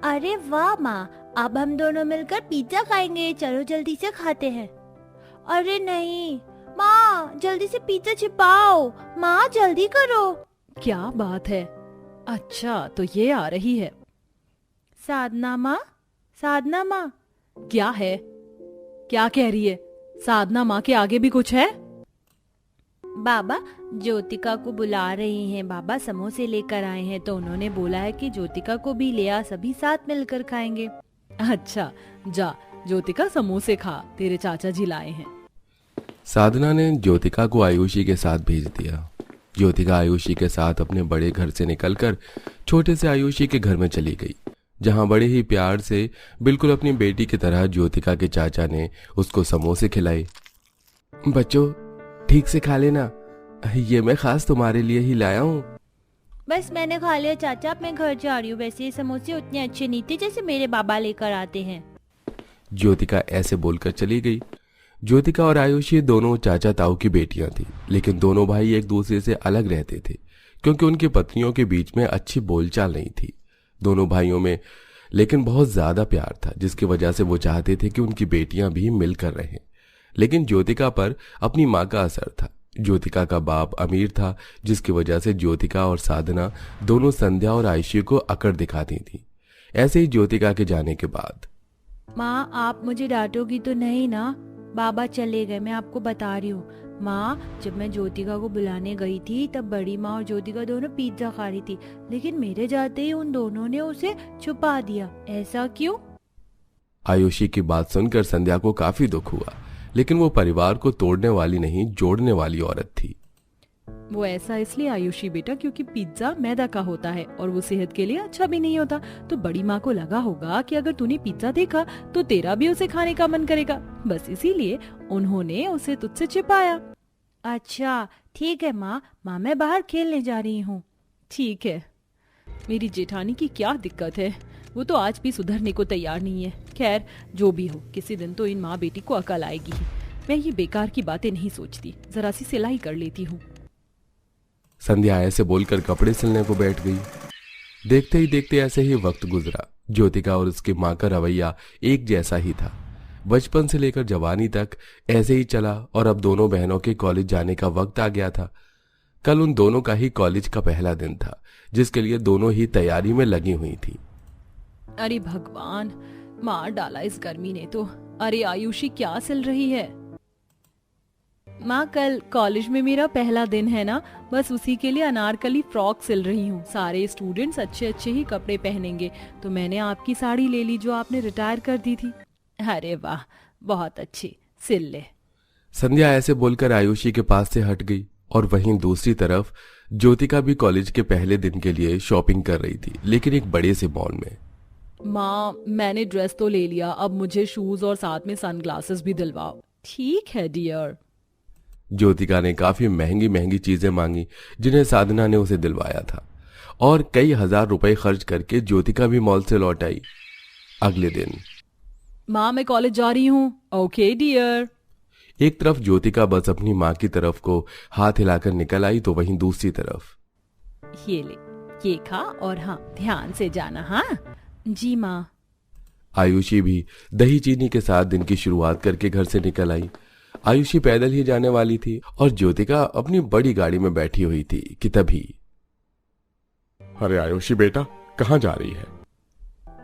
अरे वाह माँ, अब हम दोनों मिलकर पिज्जा खाएंगे, चलो जल्दी से खाते हैं। अरे नहीं माँ, जल्दी से पिज्जा छिपाओ, माँ जल्दी करो। क्या बात है? अच्छा तो ये आ रही है। साधना माँ, साधना माँ। क्या है? क्या कह रही है? साधना माँ के आगे भी कुछ है? बाबा, ज्योतिका को बुला रही हैं बाबा, समोसे लेकर आए हैं, तो उन्होंने बोला है कि ज्योतिका को भी ले आ, सभी साथ मिलकर खाएंगे। अच्छा, जा ज्योतिका समोसे खा, तेरे चाचा जी लाए हैं। साधना ने ज्योतिका को आयुषी के साथ भेज दिया। ज्योतिका आयुषी के साथ अपने बड़े घर से निकलकर छोटे से आयुषी के घर में चली गई, जहां बड़े ही प्यार से बिल्कुल अपनी बेटी की तरह ज्योतिका के चाचा ने उसको समोसे खिलाए। बच्चों, ठीक से खा लेना, ये मैं खास तुम्हारे लिए ही लाया हूँ। बस मैंने खा लिया चाचा, अब मैं घर जा रही हूँ। वैसे ये समोसे उतने अच्छे नहीं थे जैसे मेरे बाबा लेकर आते हैं। ज्योतिका ऐसे बोलकर चली गई। ज्योतिका और आयुषी दोनों चाचा ताऊ की बेटियां थी, लेकिन दोनों भाई एक दूसरे से अलग रहते थे क्योंकि उनकी पत्नियों के बीच में अच्छी बोलचाल नहीं थी। दोनों भाइयों में लेकिन बहुत ज्यादा प्यार था, जिसकी वजह से वो चाहते थे कि उनकी बेटियां भी मिलकर रहें। लेकिन ज्योतिका पर अपनी माँ का असर था। ज्योतिका का बाप अमीर था, जिसकी वजह से ज्योतिका और साधना दोनों संध्या और आयुषी को अकड़ दिखाती थी। ऐसे ही ज्योतिका के जाने के बाद, माँ आप मुझे डांटोगी तो नहीं ना? बाबा चले गए, मैं आपको बता रही हूँ। माँ, जब मैं ज्योतिका को बुलाने गई थी तब बड़ी माँ और ज्योतिका दोनों पिज्जा खा रही थी, लेकिन मेरे जाते ही उन दोनों ने उसे छुपा दिया। ऐसा क्यों? आयुषी की बात सुनकर संध्या को काफी दुख हुआ, लेकिन वो परिवार को तोड़ने वाली नहीं, जोड़ने वाली औरत थी। वो ऐसा इसलिए आयुषी बेटा क्योंकि पिज्जा मैदा का होता है और वो सेहत के लिए अच्छा भी नहीं होता। तो बड़ी माँ को लगा होगा कि अगर तूने पिज्जा देखा तो तेरा भी उसे खाने का मन करेगा, बस इसीलिए उन्होंने उसे तुझसे छिपाया। अच्छा ठीक है माँ, मैं बाहर खेलने जा रही हूँ। ठीक है। मेरी जेठानी की क्या दिक्कत है, वो तो आज भी सुधरने को तैयार नहीं है। खैर जो भी हो, किसी दिन तो इन माँ बेटी को अकल आएगी ही। मैं ये बेकार की बातें नहीं सोचती, जरा सी सिलाई कर लेती हूँ। संध्या ऐसे बोलकर कपड़े सिलने को बैठ गई। देखते ही देखते ऐसे ही वक्त गुजरा। ज्योतिका और उसकी माँ का रवैया एक जैसा ही था। बचपन से लेकर जवानी तक ऐसे ही चला और अब दोनों बहनों के कॉलेज जाने का वक्त आ गया था। कल उन दोनों का ही कॉलेज का पहला दिन था, जिसके लिए दोनों ही तैयारी में लगी हुई थी। अरे भगवान, मार डाला इस गर्मी ने तो। अरे आयुषी क्या सिल रही है? माँ, कल कॉलेज में मेरा पहला दिन है ना, बस उसी के लिए अनारकली फ्रॉक सिल रही हूँ। सारे स्टूडेंट्स अच्छे अच्छे ही कपड़े पहनेंगे, तो मैंने आपकी साड़ी ले ली जो आपने रिटायर कर दी थी। अरे वाह, बहुत अच्छी, सिल ले। संध्या ऐसे बोलकर आयुषी के पास से हट गई और वहीं दूसरी तरफ ज्योतिका भी कॉलेज के पहले दिन के लिए शॉपिंग कर रही थी, लेकिन एक बड़े से मॉल में। माँ, मैंने ड्रेस तो ले लिया, अब मुझे शूज और साथ में सनग्लासेस भी दिलवाओ। ठीक है डियर। ज्योतिका ने काफी महंगी महंगी चीजें मांगी, जिन्हें साधना ने उसे दिलवाया था, और कई हजार रुपए खर्च करके ज्योतिका भी मॉल से लौट आई। अगले दिन, माँ मैं कॉलेज जा रही हूँ। Okay dear. एक तरफ ज्योतिका बस अपनी माँ की तरफ को हाथ हिलाकर निकल आई, तो वहीं दूसरी तरफ, ये ले, ये खा और हाँ ध्यान से जाना। हाँ जी माँ। आयुषी भी दही चीनी के साथ दिन की शुरुआत करके घर से निकल आई। आयुषी पैदल ही जाने वाली थी और ज्योतिका अपनी बड़ी गाड़ी में बैठी हुई थी कि तभी, अरे आयुषी बेटा, कहाँ जा रही है?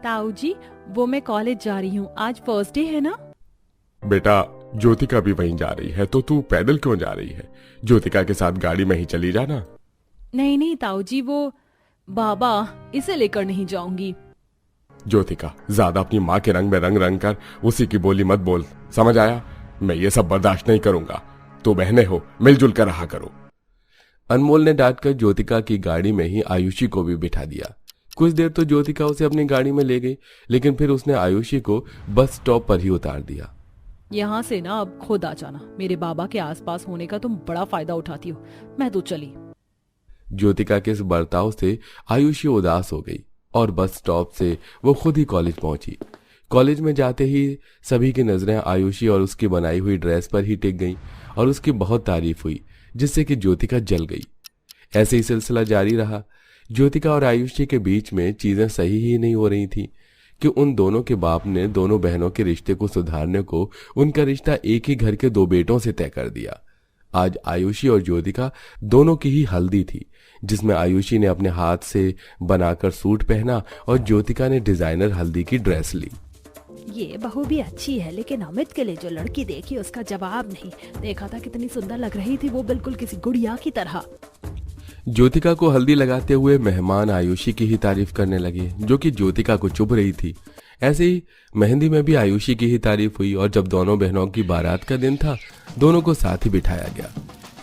ताऊ जी, वो मैं कॉलेज जा रही हूँ, आज फर्स्ट डे है ना। बेटा, ज्योतिका भी वहीं जा रही है, तो तू पैदल क्यों जा रही है? ज्योतिका के साथ गाड़ी में ही चली जाना। नहीं नहीं ताऊ जी, वो बाबा, इसे लेकर नहीं जाऊंगी। ज्योतिका, ज्यादा अपनी माँ के रंग में रंग रंग कर उसी की बोली मत बोल, समझ आया? मैं ये सब बर्दाश्त नहीं करूंगा। तो बहने हो, मिलजुल कर रहा करो। अनमोल ने डांटकर ज्योतिका की गाड़ी में ही आयुषी को भी बिठा दिया। कुछ देर तो ज्योतिका उसे अपनी गाड़ी में ले गई, लेकिन फिर उसने आयुषी को बस स्टॉप पर ही उतार दिया। यहाँ से ना अब खुद आ जाना, मेरे बाबा के आसपास होने का तुम बड़ा फायदा उठाती हो। मैं तो चली। ज्योतिका के इस बर्ताव से आयुषी उदास हो गई और बस स्टॉप से वो खुद ही कॉलेज पहुंची। कॉलेज में जाते ही सभी की नजरें आयुषी और उसकी बनाई हुई ड्रेस पर ही टिक गईं और उसकी बहुत तारीफ हुई, जिससे कि ज्योतिका जल गई। ऐसे ही सिलसिला जारी रहा। ज्योतिका और आयुषी के बीच में चीजें सही ही नहीं हो रही थी। कि उन दोनों के बाप ने दोनों बहनों के रिश्ते को सुधारने को उनका रिश्ता एक ही घर के दो बेटों से तय कर दिया। आज आयुषी और ज्योतिका दोनों की ही हल्दी थी, जिसमें आयुषी ने अपने हाथ से बनाकर सूट पहना और ज्योतिका ने डिजाइनर हल्दी की ड्रेस ली। ये बहू भी अच्छी है, लेकिन अमित के लिए जो लड़की देखी उसका जवाब नहीं। देखा था कितनी सुंदर लग रही थी वो, बिल्कुल किसी गुड़िया की तरह। ज्योतिका को हल्दी लगाते हुए मेहमान आयुषी की ही तारीफ करने लगे, जो कि ज्योतिका को चुभ रही थी। ऐसे ही मेहंदी में भी आयुषी की ही तारीफ हुई और जब दोनों बहनों की बारात का दिन था, दोनों को साथ ही बिठाया गया।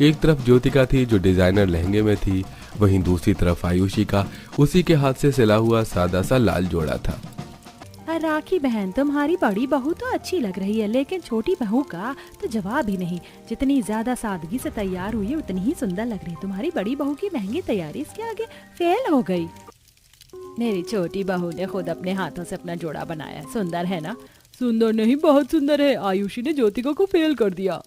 एक तरफ ज्योतिका थी जो डिजाइनर लहंगे में थी, वहीं दूसरी तरफ आयुषी का उसी के हाथ से सिला हुआ सादा सा लाल जोड़ा था। राखी बहन, तुम्हारी बड़ी बहू तो अच्छी लग रही है, लेकिन छोटी बहू का तो जवाब ही नहीं। जितनी ज्यादा सादगी से तैयार हुई है उतनी ही सुंदर लग रही है। तुम्हारी बड़ी बहू की महंगी तैयारी इसके आगे फेल हो गई। मेरी छोटी बहू ने खुद अपने हाथों से अपना जोड़ा बनाया है। सुंदर है ना? सुंदर नहीं, बहुत सुंदर है। आयुषी ने ज्योतिका को फेल कर दिया।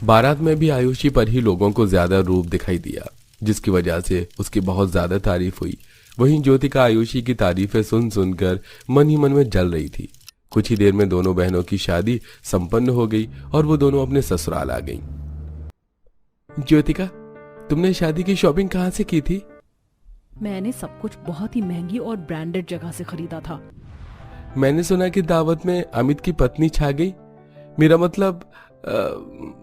बारात में भी आयुषी पर ही लोगों को ज्यादा रूप दिखाई दिया, जिसकी वजह से उसकी बहुत ज्यादा तारीफ हुई। वहीं ज्योतिका आयुषी की तारीफें सुन सुनकर मन ही मन में जल रही थी। कुछ ही देर में दोनों बहनों की शादी संपन्न हो गई और वो दोनों अपने ससुराल आ गईं। ज्योतिका, तुमने शादी की शॉपिंग कहाँ से की थी? मैंने सब कुछ बहुत ही महंगी और ब्रांडेड जगह से खरीदा था। मैंने सुना कि दावत में अमित की पत्नी छा गई। मेरा मतलब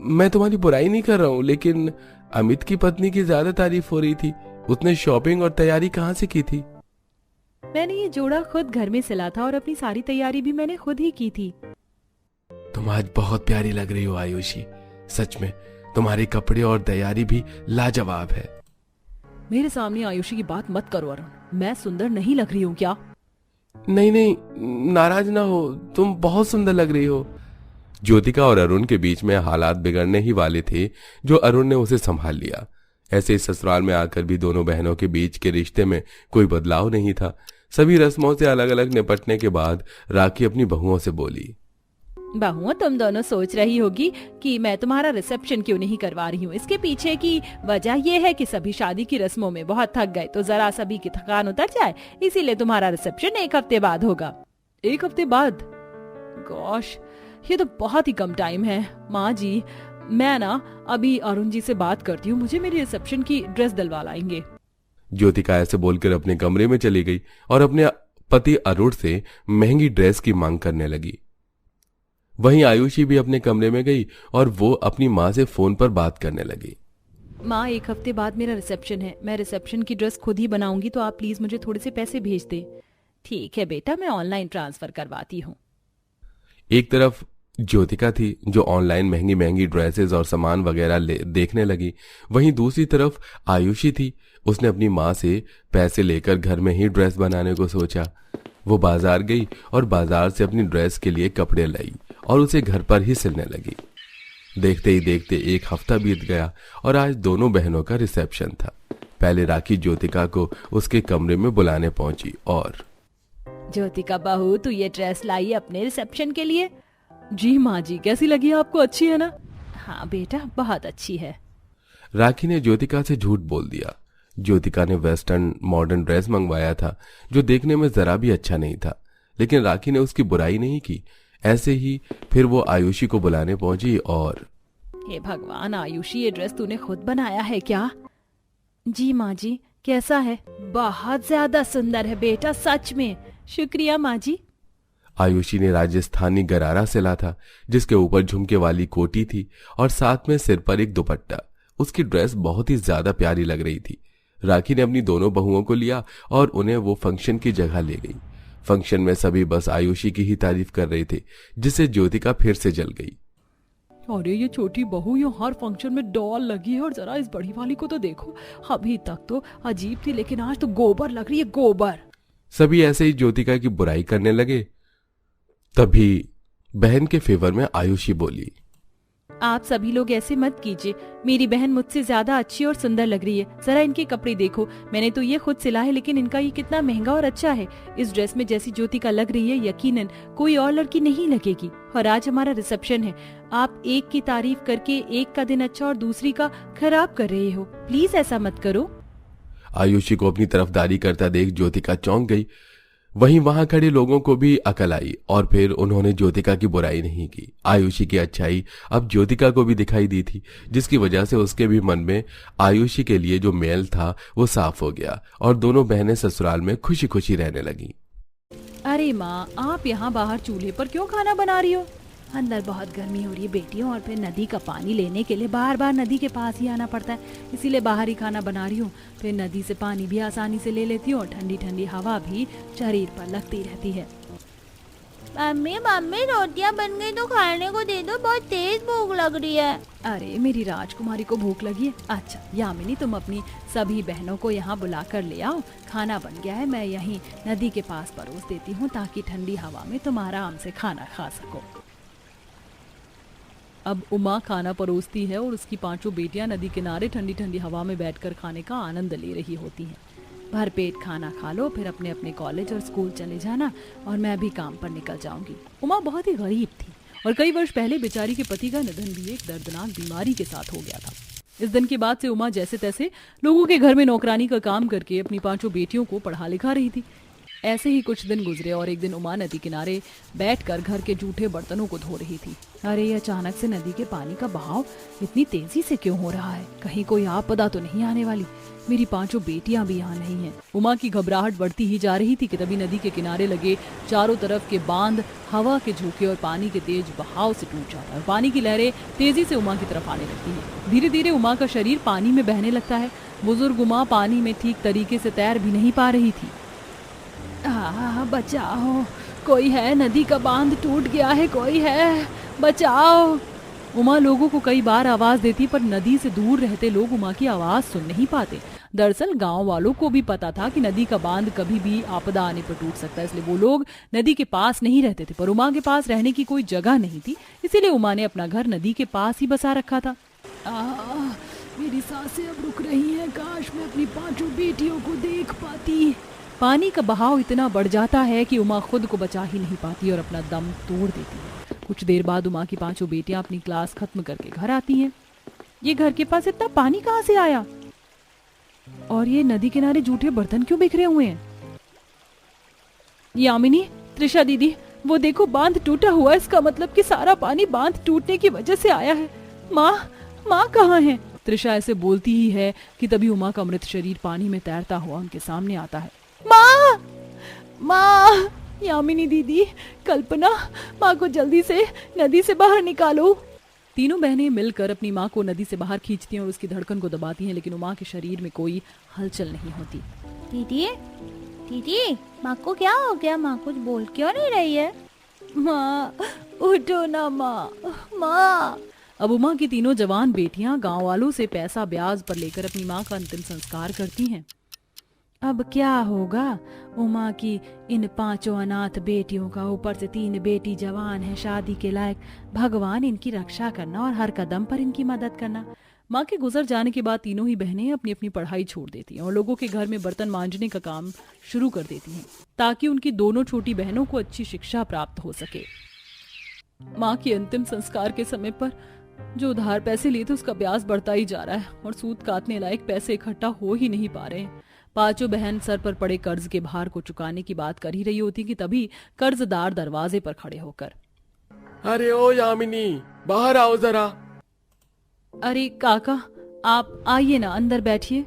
मैं तुम्हारी बुराई नहीं कर रहा हूँ, लेकिन अमित की पत्नी की ज्यादा तारीफ हो रही थी। उसने शॉपिंग और तैयारी कहाँ से की थी? मैंने ये जोड़ा खुद घर में सिला था और अपनी सारी तैयारी भी मैंने खुद ही की थी। तुम आज बहुत प्यारी लग रही हो आयुषी। सच में तुम्हारे कपड़े और तैयारी भी लाजवाब है। मेरे सामने आयुषी की बात मत करो अरुण। मैं सुंदर नहीं लग रही हूँ क्या? नहीं नहीं, नाराज ना हो, तुम बहुत सुंदर लग रही हो। ज्योतिका और अरुण के बीच में हालात बिगड़ने ही वाले थे, जो अरुण ने उसे संभाल लिया। ऐसे ही ससुराल में आकर भी दोनों बहनों के बीच के रिश्ते में कोई बदलाव नहीं था। सभी रस्मों से अलग अलग निपटने के बाद राखी अपनी बहुओं से बोली, बहुओं, तुम दोनों सोच रही होगी कि मैं तुम्हारा रिसेप्शन क्यों नहीं करवा रही हूँ। इसके पीछे की वजह यह है कि सभी शादी की रस्मों में बहुत थक गए, तो जरा सभी की थकान उतर जाए, इसीलिए तुम्हारा रिसेप्शन 1 हफ्ते बाद होगा। 1 हफ्ते बाद? गॉश, ये तो बहुत ही कम टाइम है। माँ जी, मैं ना अभी अरुण जी से बात करती हूँ, मुझे मेरी रिसेप्शन की ड्रेस दिलवा लाएंगे। ज्योतिका ऐसे बोलकर अपने कमरे में चली गई और अपने पति अरुण से महंगी ड्रेस की मांग करने लगी। वहीं आयुषी भी अपने कमरे में गई और वो अपनी माँ से फोन पर बात करने लगी। माँ, 1 हफ्ते बाद मेरा रिसेप्शन है। मैं रिसेप्शन की ड्रेस खुद ही बनाऊंगी, तो आप प्लीज मुझे थोड़े से पैसे भेज दें। ठीक है बेटा, मैं ऑनलाइन ट्रांसफर करवाती हूँ। एक तरफ ज्योतिका थी जो ऑनलाइन महंगी महंगी ड्रेसेस और सामान वगैरह देखने लगी, वहीं दूसरी तरफ आयुषी थी। उसने अपनी माँ से पैसे लेकर घर में ही ड्रेस बनाने को सोचा। वो बाजार गई और बाजार से अपनी ड्रेस के लिए कपड़े लाई और उसे घर पर ही सिलने लगी। देखते ही देखते 1 हफ्ता बीत गया और आज दोनों बहनों का रिसेप्शन था। पहले राखी ज्योतिका को उसके कमरे में बुलाने पहुंची और, ज्योतिका बहू, तू ये ड्रेस लाई अपने रिसेप्शन के लिए? जी माँ जी, कैसी लगी आपको? अच्छी है ना? हाँ बेटा, बहुत अच्छी है। राखी ने ज्योतिका से झूठ बोल दिया। ज्योतिका ने वेस्टर्न मॉडर्न ड्रेस मंगवाया था, जो देखने में जरा भी अच्छा नहीं था, लेकिन राखी ने उसकी बुराई नहीं की। ऐसे ही फिर वो आयुषी को बुलाने पहुंची और, हे भगवान आयुषी, ये ड्रेस तूने खुद बनाया है क्या? जी माँ जी। कैसा है? बहुत ज्यादा सुंदर है बेटा, सच में। शुक्रिया माँ जी। आयुषी ने राजस्थानी गरारा सिला था, जिसके ऊपर झुमके वाली कोटी थी और साथ में सिर पर एक दुपट्टा। उसकी ड्रेस बहुत ही ज्यादा प्यारी लग रही थी। राखी ने अपनी दोनों बहुओं को लिया और उन्हें वो फंक्शन की जगह ले गई। फंक्शन में सभी बस आयुषी की ही तारीफ कर रहे थे, जिससे ज्योतिका फिर से जल गई। अरे ये छोटी बहू, ये हर फंक्शन में डॉल लगी है, और जरा इस बड़ी वाली को तो देखो, अभी तक तो अजीब थी, लेकिन आज तो गोबर लग रही है, गोबर। सभी ऐसे ही ज्योतिका की बुराई करने लगे। तभी बहन के फेवर में आयुषी बोली, आप सभी लोग ऐसे मत कीजिए, मेरी बहन मुझसे ज्यादा अच्छी और सुंदर लग रही है। जरा इनके कपड़े देखो, मैंने तो ये खुद सिला है, लेकिन इनका ये कितना महंगा और अच्छा है। इस ड्रेस में जैसी ज्योतिका लग रही है, यकीनन कोई और लड़की नहीं लगेगी। और आज हमारा रिसेप्शन है, आप एक की तारीफ करके एक का दिन अच्छा और दूसरी का खराब कर रहे हो। प्लीज ऐसा मत करो। आयुषी को अपनी तरफदारी करता देख ज्योतिका चौंक गई। वहीं वहां खड़े लोगों को भी अकल आई और फिर उन्होंने ज्योतिका की बुराई नहीं की। आयुषी की अच्छाई अब ज्योतिका को भी दिखाई दी थी, जिसकी वजह से उसके भी मन में आयुषी के लिए जो मैल था वो साफ हो गया और दोनों बहनें ससुराल में खुशी खुशी रहने लगी। अरे माँ, आप यहाँ बाहर चूल्हे पर क्यों खाना बना रही हो? अंदर बहुत गर्मी हो रही है बेटियों, और फिर नदी का पानी लेने के लिए बार बार नदी के पास ही आना पड़ता है, इसीलिए बाहर ही खाना बना रही हूँ। फिर नदी से पानी भी आसानी से ले लेती हूँ और ठंडी ठंडी हवा भी शरीर पर लगती रहती है। मम्मी मम्मी रोटियां बन गई तो खाने को दे दो, बहुत तेज भूख लग रही है। अरे मेरी राजकुमारी को भूख लगी है? अच्छा यामिनी, तुम अपनी सभी बहनों को यहाँ बुला कर ले आओ, खाना बन गया है, मैं यहीं नदी के पास परोस देती हूँ ताकि ठंडी हवा में तुम आराम से खाना खा सको। अब उमा खाना परोसती है और उसकी पांचों बेटियां नदी किनारे ठंडी ठंडी हवा में बैठकर खाने का आनंद ले रही होती हैं। भरपेट खाना खा लो, फिर अपने अपने कॉलेज और स्कूल चले जाना और मैं भी काम पर निकल जाऊंगी। उमा बहुत ही गरीब थी और कई वर्ष पहले बेचारी के पति का निधन भी एक दर्दनाक बीमारी के साथ हो गया था। इस दिन के बाद से उमा जैसे तैसे लोगों के घर में नौकरानी का काम करके अपनी पांचों बेटियों को पढ़ा लिखा रही थी। ऐसे ही कुछ दिन गुजरे और एक दिन उमा नदी किनारे बैठकर घर के जूठे बर्तनों को धो रही थी। अरे अचानक से नदी के पानी का बहाव इतनी तेजी से क्यों हो रहा है? कहीं कोई आपदा तो नहीं आने वाली? मेरी पांचों बेटियां भी यहाँ नहीं हैं। उमा की घबराहट बढ़ती ही जा रही थी कि तभी नदी के किनारे लगे चारों तरफ के बांध हवा के झोंके और पानी के तेज बहाव से टूट जाता है। पानी की लहरें तेजी से उमा की तरफ आने लगती है। धीरे धीरे उमा का शरीर पानी में बहने लगता है। बुजुर्ग उमा पानी में ठीक तरीके से तैर भी नहीं पा रही थी। बचाओ, कोई है, नदी का बांध टूट गया है, कोई है, बचाओ। उमा लोगों को कई बार आवाज देती पर नदी से दूर रहते लोग उमा की आवाज सुन नहीं पाते। दरअसल गांव वालों को भी पता था कि नदी का बांध कभी भी आपदा आने पर टूट सकता है, इसलिए वो लोग नदी के पास नहीं रहते थे। पर उमा के पास रहने की कोई जगह नहीं थी, इसीलिए उमा ने अपना घर नदी के पास ही बसा रखा था। मेरी सांसें अब रुक रही हैं, काश मैं अपनी पांचों बेटियों को देख पाती। पानी का बहाव इतना बढ़ जाता है कि उमा खुद को बचा ही नहीं पाती और अपना दम तोड़ देती है। कुछ देर बाद उमा की पांचों बेटियां अपनी क्लास खत्म करके घर आती हैं। ये घर के पास इतना पानी कहाँ से आया? और ये नदी किनारे जूठे बर्तन क्यों बिखरे हुए हैं? यामिनी, त्रिशा दीदी, वो देखो बांध टूटा हुआ है, इसका मतलब कि सारा पानी बांध टूटने की वजह से आया है। माँ कहाँ है? त्रिशा ऐसे बोलती ही है कि तभी उमा का मृत शरीर पानी में तैरता हुआ उनके सामने आता है। माँ, यामिनी दीदी, कल्पना, माँ को जल्दी से नदी से बाहर निकालो। तीनों बहनें मिलकर अपनी माँ को नदी से बाहर खींचती हैं और उसकी धड़कन को दबाती हैं, लेकिन उमा के शरीर में कोई हलचल नहीं होती। दीदी, माँ को क्या हो गया? माँ कुछ बोल क्यों नहीं रही है? माँ उठो ना माँ। अब उमा की तीनों जवान बेटियां गांव वालों से पैसा ब्याज पर लेकर अपनी माँ का अंतिम संस्कार करती हैं। अब क्या होगा? उमा की इन पांचों अनाथ बेटियों का, ऊपर से 3 बेटी जवान है, शादी के लायक। भगवान इनकी रक्षा करना और हर कदम पर इनकी मदद करना। माँ के गुजर जाने के बाद तीनों ही बहनें अपनी अपनी पढ़ाई छोड़ देती हैं और लोगों के घर में बर्तन मांजने का काम शुरू कर देती हैं, ताकि उनकी दोनों छोटी बहनों को अच्छी शिक्षा प्राप्त हो सके। माँ के अंतिम संस्कार के समय पर जो उधार पैसे लिए थे उसका ब्याज बढ़ता ही जा रहा है और सूद काटने लायक पैसे इकट्ठा हो ही नहीं पा रहे हैं। पांचों बहन सर पर पड़े कर्ज के भार को चुकाने की बात कर ही रही होती कि तभी कर्जदार दरवाजे पर खड़े होकर, अरे ओ यामिनी, बाहर आओ जरा। अरे काका, आप आइए ना, अंदर बैठिए।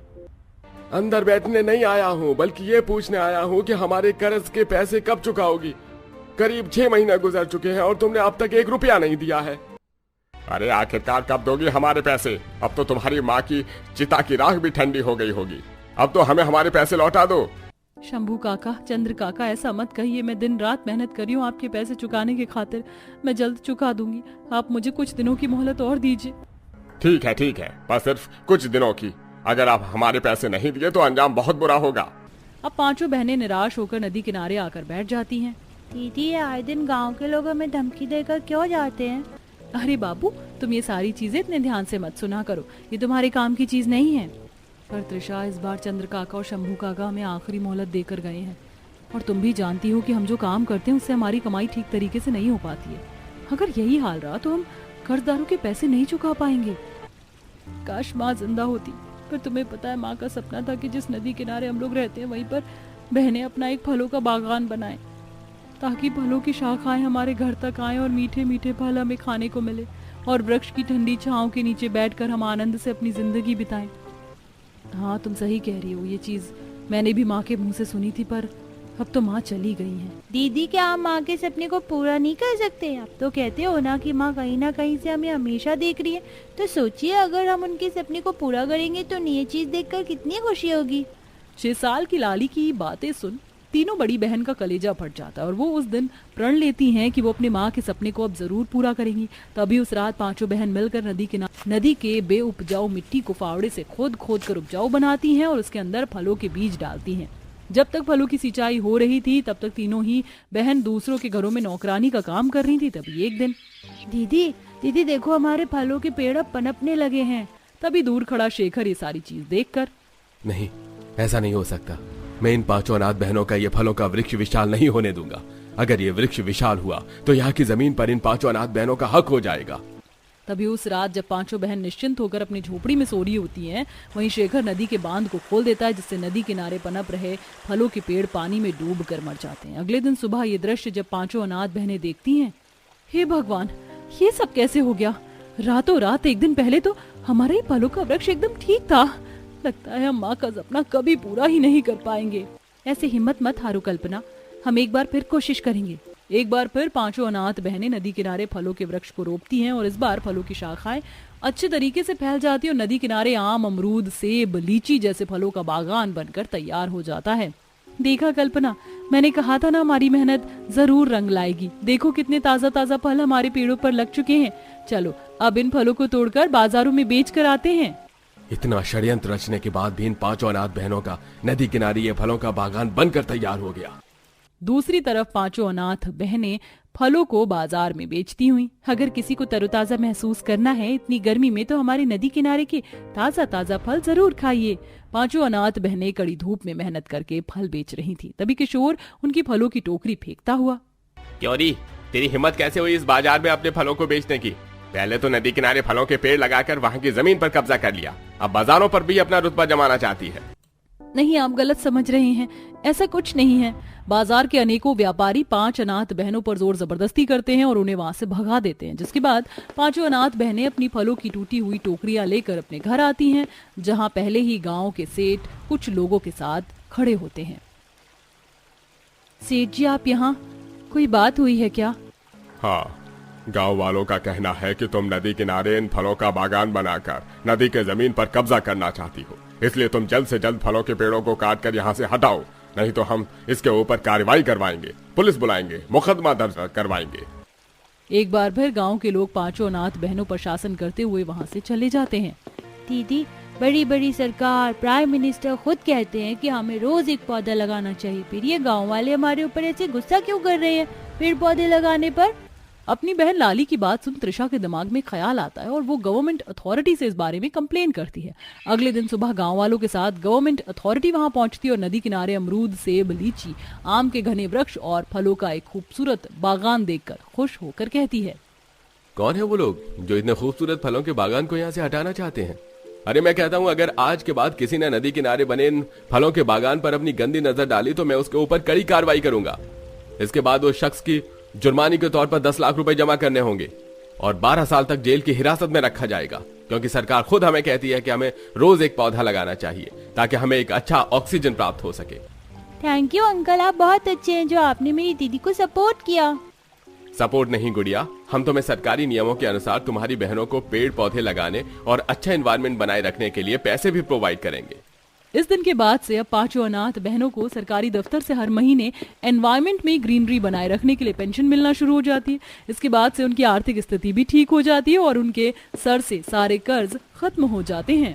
अंदर बैठने नहीं आया हूँ, बल्कि ये पूछने आया हूँ कि हमारे कर्ज के पैसे कब चुकाओगी? करीब 6 महीने गुजर चुके हैं और तुमने अब तक 1 रुपया नहीं दिया है। अरे आखिरकार कब दोगी हमारे पैसे? अब तो तुम्हारी माँ की चिता की राख भी ठंडी हो गई होगी। अब तो हमें हमारे पैसे लौटा दो। शंभू काका, चंद्र काका, ऐसा मत कहिए। मैं दिन रात मेहनत कर रही हूँ आपके पैसे चुकाने की खातिर। मैं जल्द चुका दूंगी, आप मुझे कुछ दिनों की मोहलत और दीजिए। ठीक है, पर सिर्फ कुछ दिनों की। अगर आप हमारे पैसे नहीं दिए तो अंजाम बहुत बुरा होगा। अब पांचों बहनें निराश होकर नदी किनारे आकर बैठ जाती हैं। दीदी, आए दिन गांव के लोग हमें धमकी देकर क्यों जाते हैं? अरे बाबू, तुम ये सारी चीजें इतने ध्यान से मत सुना करो, ये तुम्हारे काम की चीज नहीं है। पर त्रिशा, इस बार चंद्र काका और शंभू काका हमें आखिरी मोहलत देकर गए हैं और तुम भी जानती हो कि हम जो काम करते हैं उससे हमारी कमाई ठीक तरीके से नहीं हो पाती है। अगर यही हाल रहा तो हम कर्जदारों के पैसे नहीं चुका पाएंगे। काश माँ जिंदा होती, पर तुम्हें पता है माँ का सपना था कि जिस नदी किनारे हम लोग रहते हैं वहीं पर बहनें अपना एक फलों का बागान बनाएं, ताकि फलों की शाखाएं हमारे घर तक आएं और मीठे मीठे फल हमें खाने को मिले, और वृक्ष की ठंडी छांव के नीचे बैठकर हम आनंद से अपनी जिंदगी बिताएं। हाँ, तुम सही कह रही हो, ये चीज मैंने भी माँ के मुंह से सुनी थी, पर अब तो माँ चली गई हैं। दीदी, क्या आप माँ के सपने को पूरा नहीं कर सकते? आप तो कहते हो ना कि माँ कहीं ना कहीं से हमें हमेशा देख रही है, तो सोचिए अगर हम उनके सपने को पूरा करेंगे तो ये चीज देखकर कितनी खुशी होगी। 6 साल की लाली की बातें सुन तीनों बड़ी बहन का कलेजा फट जाता है, और वो उस दिन प्रण लेती हैं कि वो अपने माँ के सपने को अब जरूर पूरा करेंगी। तभी उस रात पांचों बहन मिलकर नदी के बेउपजाऊ मिट्टी को फावड़े से खोद खोद कर उपजाऊ बनाती हैं और उसके अंदर फलों के बीज डालती हैं। जब तक फलों की सिंचाई हो रही थी तब तक तीनों ही बहन दूसरों के घरों में नौकरानी का काम कर रही थी। तभी एक दिन, दीदी दीदी देखो, हमारे फलों के पेड़ अब पनपने लगे हैं। तभी दूर खड़ा शेखर ये सारी चीज देखकर, नहीं, ऐसा नहीं हो सकता। मैं इन 5 अनाथ बहनों का ये फलों का वृक्ष विशाल नहीं होने दूंगा। अगर ये वृक्ष विशाल हुआ तो यहाँ की जमीन पर इन 5 अनाथ बहनों का हक हो जाएगा। तभी उस रात जब पांचों बहन निश्चिंत होकर अपनी झोपड़ी में सो रही होती हैं, वहीं शेखर नदी के बांध को खोल देता है, जिससे नदी किनारे पनप रहे फलों के पेड़ पानी में डूब कर मर जाते हैं। अगले दिन सुबह ये दृश्य जब पांचों अनाथ बहनें देखती हैं, हे भगवान, ये सब कैसे हो गया? रातों रात एक दिन पहले तो हमारे ही फलों का वृक्ष एकदम ठीक था। लगता है हम माँ का सपना कभी पूरा ही नहीं कर पाएंगे। ऐसे हिम्मत मत हारो कल्पना, हम एक बार फिर कोशिश करेंगे। एक बार फिर पांचों अनाथ बहनें नदी किनारे फलों के वृक्ष को रोपती हैं, और इस बार फलों की शाखाएं अच्छे तरीके से फैल जाती है और नदी किनारे आम, अमरूद, सेब, लीची जैसे फलों का बागान बनकर तैयार हो जाता है। देखा कल्पना, मैंने कहा था ना हमारी मेहनत जरूर रंग लाएगी। देखो कितने ताजा ताजा फल हमारे पेड़ों पर लग चुके हैं। चलो अब इन फलों को तोड़कर बाजारों में बेच कर आते हैं। इतना षड्यंत्र रचने के बाद भी इन 5 अनाथ बहनों का नदी किनारे ये फलों का बागान बनकर तैयार हो गया। दूसरी तरफ पांचों अनाथ बहनें फलों को बाजार में बेचती हुई, अगर किसी को तरोताजा महसूस करना है इतनी गर्मी में तो हमारे नदी किनारे के ताजा ताजा फल जरूर खाइए। पांचों अनाथ बहनें कड़ी धूप में मेहनत करके फल बेच रही थी। तभी किशोर उनकी फलों की टोकरी फेंकता हुआ, क्यों री, तेरी हिम्मत कैसे हुई इस बाजार में अपने फलों को बेचने की? पहले तो नदी किनारे फलों के पेड़ लगाकर वहाँ की जमीन पर कब्जा कर लिया, अब बाजारों पर भी अपना रुतबा जमाना चाहती है। नहीं, आप गलत समझ रहे हैं, ऐसा कुछ नहीं है। बाजार के अनेकों व्यापारी 5 अनाथ बहनों पर जोर जबरदस्ती करते हैं और उन्हें वहां से भगा देते हैं, जिसके बाद पांचों अनाथ बहनें अपनी फलों की टूटी हुई टोकरियां लेकर अपने घर आती हैं, जहां पहले ही गांव के सेठ कुछ लोगों के साथ खड़े होते हैं। सेठ जी, आप यहाँ, कोई बात हुई है क्या? हाँ, गांव वालों का कहना है कि तुम नदी किनारे इन फलों का बागान बनाकर नदी के जमीन पर कब्जा करना चाहती हो, इसलिए तुम जल्द से जल्द फलों के पेड़ों को काट कर यहाँ से हटाओ, नहीं तो हम इसके ऊपर कार्रवाई करवाएंगे, पुलिस बुलाएंगे, मुकदमा दर्ज करवाएंगे। एक बार फिर गांव के लोग पांचों अनाथ बहनों पर शासन करते हुए वहां से चले जाते हैं। दीदी, बड़ी बड़ी सरकार, प्राइम मिनिस्टर खुद कहते हैं कि हमें रोज एक पौधा लगाना चाहिए, फिर ये गाँव वाले हमारे ऊपर ऐसे गुस्सा क्यों कर रहे हैं पेड़ पौधे लगाने पर? अपनी बहन लाली की बात सुन त्रिशा के दिमाग में ख्याल आता है और वो गवर्नमेंट अथॉरिटी से इस बारे में कंप्लेन करती है। अगले दिन सुबह गांव वालों के साथ गवर्नमेंट अथॉरिटी वहां पहुंचती है और नदी किनारे अमरूद, सेब, लीची, आम के घने वृक्ष और फलों का एक खूबसूरत बागान देखकर खुश होकर कहती है, कौन है वो लोग जो इतने खूबसूरत फलों के बागान को यहाँ से हटाना चाहते हैं? अरे मैं कहता हूँ, अगर आज के बाद किसी ने नदी किनारे बने इन फलों के बागान पर अपनी गंदी नजर डाली तो मैं उसके ऊपर कड़ी कार्रवाई करूंगा। इसके बाद उस शख्स की जुर्माने के तौर पर 10 लाख रुपए जमा करने होंगे और 12 साल तक जेल की हिरासत में रखा जाएगा, क्योंकि सरकार खुद हमें कहती है कि हमें रोज एक पौधा लगाना चाहिए ताकि हमें एक अच्छा ऑक्सीजन प्राप्त हो सके। थैंक यू अंकल, आप बहुत अच्छे हैं जो आपने मेरी दीदी को सपोर्ट किया। सपोर्ट नहीं गुड़िया, हम तुम्हें सरकारी नियमों के अनुसार तुम्हारी बहनों को पेड़ पौधे लगाने और अच्छा एनवायरनमेंट बनाए रखने के लिए पैसे भी प्रोवाइड करेंगे। इस दिन के बाद से अब पांचों अनाथ बहनों को सरकारी दफ्तर से हर महीने एनवायरनमेंट में ग्रीनरी बनाए रखने के लिए पेंशन मिलना शुरू हो जाती है। इसके बाद से उनकी आर्थिक स्थिति भी ठीक हो जाती है और उनके सर से सारे कर्ज खत्म हो जाते हैं।